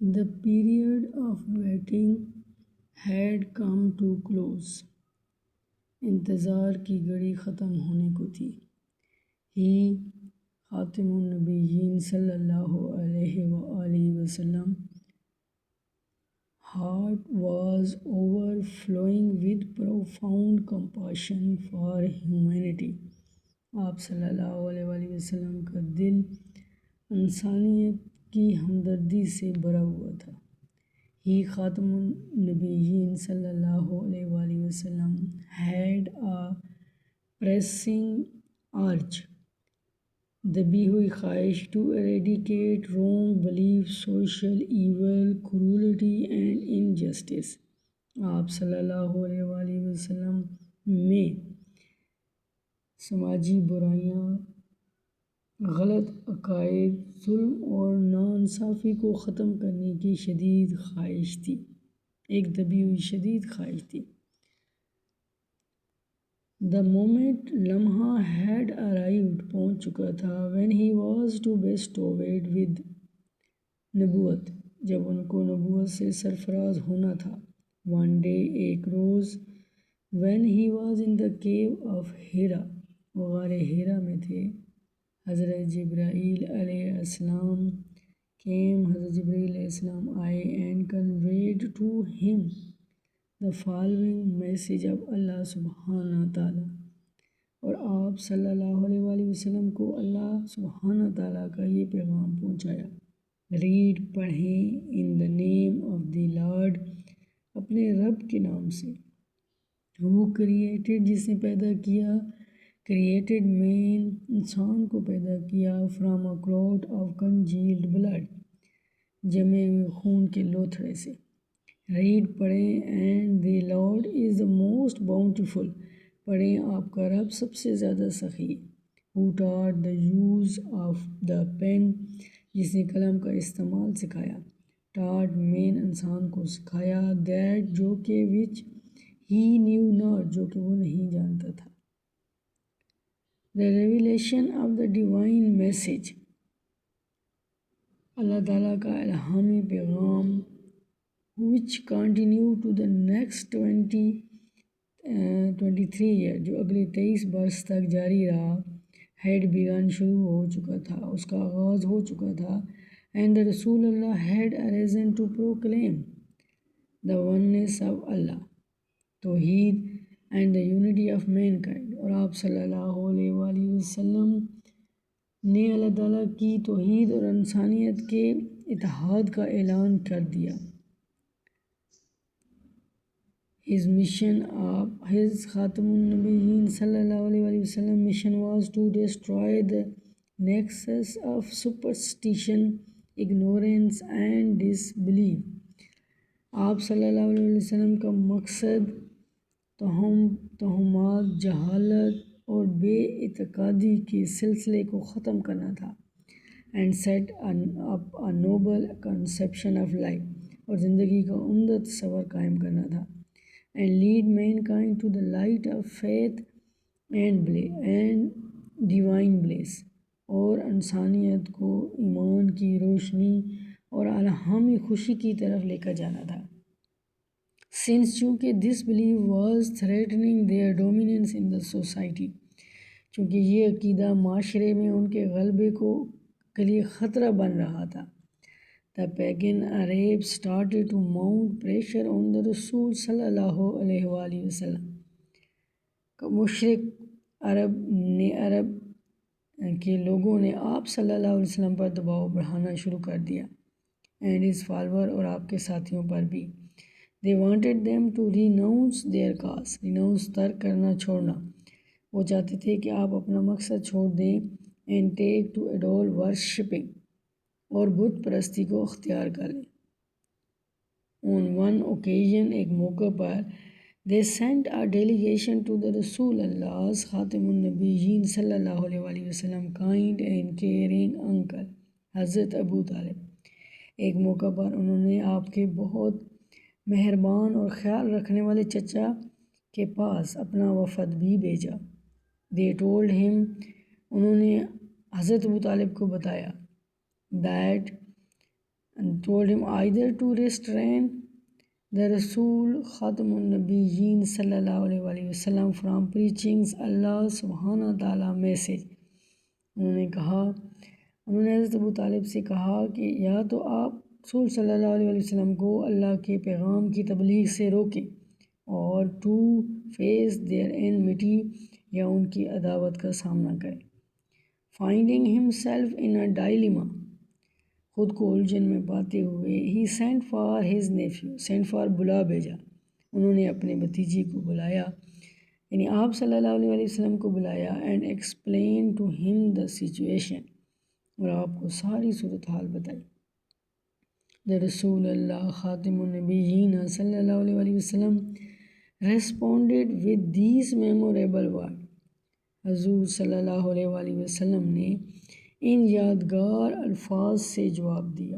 The period of waiting had come to close. انتظار کی گھڑی ختم ہونے کو تھی. He خاتم النبیین صلی اللہ علیہ وآلہ وسلم heart was overflowing with profound compassion for humanity. آپ صلی اللہ علیہ وآلہ وسلم کا دل انسانیت کی ہمدردی سے بھرا ہوا تھا. He خاتم النبیین صلی اللہ علیہ وآلہ وسلم had a pressing urge, دبی ہوئی خواہش to eradicate wrong beliefs, social evil, cruelty and injustice. آپ صلی اللہ علیہ وآلہ وسلم میں سماجی برائیاں، غلط عقائد، ظلم اور ناانصافی کو ختم کرنے کی شدید خواہش تھی. ایک دبی ہوئی شدید خواہش تھی. The moment لمحہ had arrived پہنچ چکا تھا when he was to bestowed with نبوت جب ان کو نبوت سے سرفراز ہونا تھا. One day ایک روز when he was in the cave of Hira وہ غار ہیرا میں تھے. حضرت جبرائیل علیہ السلام حضرت جبرائیل علیہ السلام آئے and conveyed to him the following message of اللہ سبحانہ تعالیٰ. اور آپ صلی اللہ علیہ وآلہ وسلم کو اللہ سبحانہ تعالیٰ کا یہ پیغام پہنچایا. ریڈ پڑھیں in the name of the Lord اپنے رب کے نام سے. Who created جس نے پیدا کیا created man انسان کو پیدا کیا from a clot of congealed blood جمے ہوئے خون کے لوتھڑے سے. ریڈ پڑھیں and the Lord is the most bountiful پڑھیں آپ کا رب سب سے زیادہ سخی. Who taught the use of the pen جس نے قلم کا استعمال سکھایا. taught man انسان کو سکھایا that جو کہ which he knew not جو کہ وہ نہیں جانتا تھا. The revelation of the divine message اللہ تعالیٰ کا الہامی پیغام which continued to the next 23 year جو اگلے 23 برس تک جاری رہا. had begun شروع ہو چکا تھا، اس کا آغاز ہو چکا تھا. and the رسول اللہ had arisen to proclaim the oneness of Allah توحید and the unity of mankind اور آپ صلی اللہ علیہ وآلہ وسلم نے اللہ تعالیٰ کی توحید اور انسانیت کے اتحاد کا اعلان کر دیا. His mission his خاتم النبیین صلی اللہ علیہ وآلہ وسلم mission was to destroy the nexus of superstition, ignorance and disbelief. آپ صلی اللہ علیہ وسلم کا مقصد توہمات، جہالت اور بے اعتقادی کے سلسلے کو ختم کرنا تھا. and set up a noble conception of life اور زندگی کا عمدہ تصور قائم کرنا تھا. and lead mankind to the light of faith and divine bliss اور انسانیت کو ایمان کی روشنی اور الہامی خوشی کی طرف لے کر جانا تھا. since چونکہ this belief was threatening their dominance in the society چونکہ یہ عقیدہ معاشرے میں ان کے غلبے کے لیے خطرہ بن رہا تھا. the pagan Arabs started to mount pressure on the رسول صلی اللہ علیہ وآلہ وسلم. مشرک عرب کے لوگوں نے آپ صلی اللہ علیہ وسلم پر دباؤ بڑھانا شروع کر دیا. and his follower اور آپ کے ساتھیوں پر بھی. they wanted them to renounce their cause renounce ترک کرنا، چھوڑنا. وہ چاہتے تھے کہ آپ اپنا مقصد چھوڑ دیں. and take to idol worshipping اور بت پرستی کو اختیار کر لیں. on one occasion ایک موقع پر they sent a delegation to the رسول اللہ خاتم النبیین صلی اللہ علیہ وآلہ وسلم kind and caring uncle حضرت ابو طالب. ایک موقع پر انہوں نے آپ کے بہت مہربان اور خیال رکھنے والے چچا کے پاس اپنا وفد بھی بھیجا. they told him انہوں نے حضرت ابو طالب کو بتایا that and told him either to restrain the Rasul Khatamun Nabiyyin sallallahu alayhi wa sallam from preaching Allah subhanahu wa ta'ala message. انہوں نے حضرت ابو طالب سے کہا کہ یا تو آپ رسول صلی اللہ علیہ وسلم کو اللہ کے پیغام کی تبلیغ سے روکیں اور ٹو فیس دیئر enmity یا ان کی عداوت کا سامنا کریں. Finding himself in a dilemma، خود کو الجھن میں پاتے ہوئے he sent for his nephew، sent for بلا بھیجا، انہوں نے اپنے بھتیجے کو بلایا، یعنی آپ صلی اللہ علیہ وسلم کو بلایا اینڈ ایکسپلین ٹو ہم دا سچویشن، اور آپ کو ساری صورتحال بتائی. دا رسول اللہ خاتم النبیین صلی اللہ علیہ وسلم responded with these memorable word, حضور صلی اللہ علیہ وسلم نے ان یادگار الفاظ سے جواب دیا.